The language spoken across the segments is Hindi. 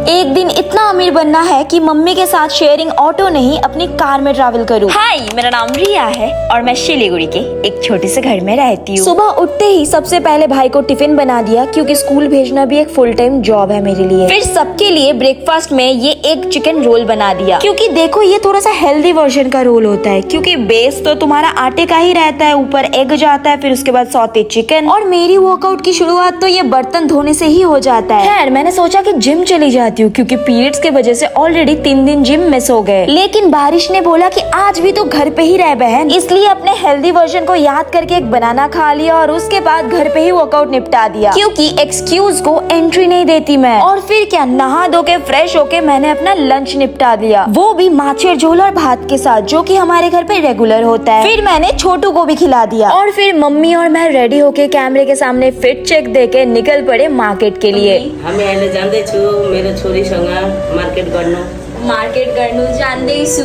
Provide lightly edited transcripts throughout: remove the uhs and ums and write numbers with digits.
एक दिन इतना अमीर बनना है कि मम्मी के साथ शेयरिंग ऑटो नहीं अपनी कार में ट्रैवल करूँ। हाय, मेरा नाम रिया है और मैं शिलीगुड़ी के एक छोटे से घर में रहती हूँ। सुबह उठते ही सबसे पहले भाई को टिफिन बना दिया क्योंकि स्कूल भेजना भी एक फुल टाइम जॉब है मेरे लिए। फिर सबके लिए ब्रेकफास्ट में ये एक चिकन रोल बना दिया क्योंकि देखो ये थोड़ा सा हेल्दी वर्जन का रोल होता है क्योंकि बेस तो तुम्हारा आटे का ही रहता है, ऊपर एग जाता है, फिर उसके बाद सौते चिकन। और मेरी वर्कआउट की शुरुआत तो ये बर्तन धोने से ही हो जाता है। खैर मैंने सोचा कि जिम चली जाती हूँ क्योंकि पीरियड्स की वजह से ऑलरेडी 3 दिन जिम मिस हो गए, लेकिन बारिश ने बोला कि आज भी तो घर पे ही रह बहन, इसलिए अपने हेल्दी वर्जन को याद करके एक बनाना खा लिया और उसके बाद घर पे ही वर्कआउट निपटा दिया क्योंकि एक्सक्यूज को एंट्री नहीं देती मैं। और फिर क्या, नहा धो के फ्रेश होके मैंने अपना लंच निपटा दिया, वो भी माछेर झोल और भात के साथ, जो कि हमारे घर पे रेगुलर होता है। फिर मैंने छोटू को भी खिला दिया और फिर मम्मी और मैं रेडी होके कैमरे के सामने फिट चेक देके निकल पड़े मार्केट के लिए। हामी अहिले जाँदैछु मेरो छोरीसँग मार्केट गर्नु जान्दैछु।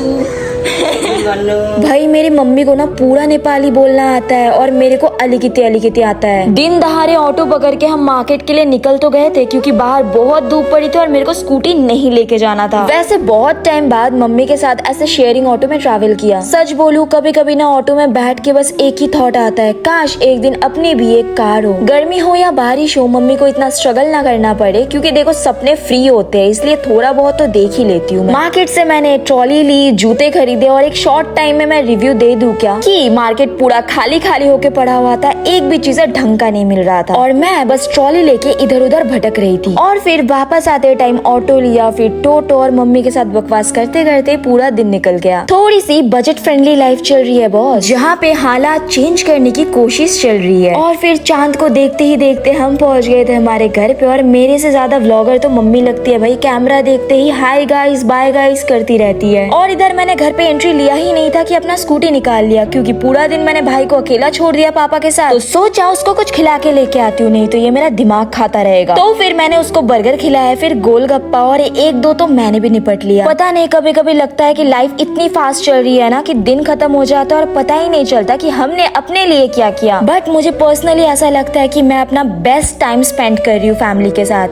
गर्नु। भाई मेरी मम्मी को ना पूरा नेपाली बोलना आता है और मेरे को अलिकिती आता है। दिन दहाड़े ऑटो पकड़ के हम मार्केट के लिए निकल तो गए थे क्योंकि बाहर बहुत धूप पड़ी थी और मेरे को स्कूटी नहीं लेके जाना था। वैसे बहुत टाइम बाद मम्मी के साथ ऐसे शेयरिंग ऑटो में ट्रैवल किया। सच बोलूं कभी कभी ना ऑटो में बैठ के बस एक ही थॉट आता है, काश एक दिन अपनी भी एक कार हो। गर्मी हो या बारिश हो मम्मी को इतना स्ट्रगल ना करना पड़े क्योंकि देखो सपने फ्री होते हैं, इसलिए थोड़ा बहुत तो देख ही लेती हूँ। मार्केट से मैंने ट्रॉली ली, जूते खरीदे और एक शॉर्ट टाइम में मैं रिव्यू दे दूं क्या कि मार्केट पूरा खाली होके पड़ा हुआ था, एक भी चीज ढंग का नहीं मिल रहा था और मैं बस ट्रॉली लेके इधर उधर भटक रही थी। और फिर वापस आते टाइम ऑटो लिया, फिर टोटो और मम्मी के साथ बकवास करते करते पूरा दिन निकल गया। थोड़ी सी बजट फ्रेंडली लाइफ चल रही है बॉस, जहाँ पे हालात चेंज करने की कोशिश चल रही है। और फिर चांद को देखते ही देखते हम पहुँच गए थे हमारे घर पे और मेरे से ज्यादा व्लॉगर तो मम्मी लगती है भाई, कैमरा देखते ही हाय गाइस बाय गाइस करती रहती है। और इधर मैंने घर पे एंट्री लिया ही नहीं था कि अपना स्कूटी निकाल लिया क्योंकि पूरा दिन मैंने भाई को अकेला छोड़ दिया पापा के साथ, तो सोचा उसको कुछ खिला के लेके आती हूँ, नहीं तो ये मेरा दिमाग खाता रहेगा। तो फिर मैंने उसको बर्गर खिलाया, फिर गोलगप्पा और एक दो तो मैंने भी निपट लिया। पता नहीं कभी कभी लगता है कि लाइफ इतनी फास्ट चल रही है ना कि दिन खत्म हो जाता है और पता ही नहीं चलता कि हमने अपने लिए क्या किया। बट मुझे पर्सनली ऐसा लगता है कि मैं अपना बेस्ट टाइम स्पेंड कर रही हूँ फैमिली के साथ।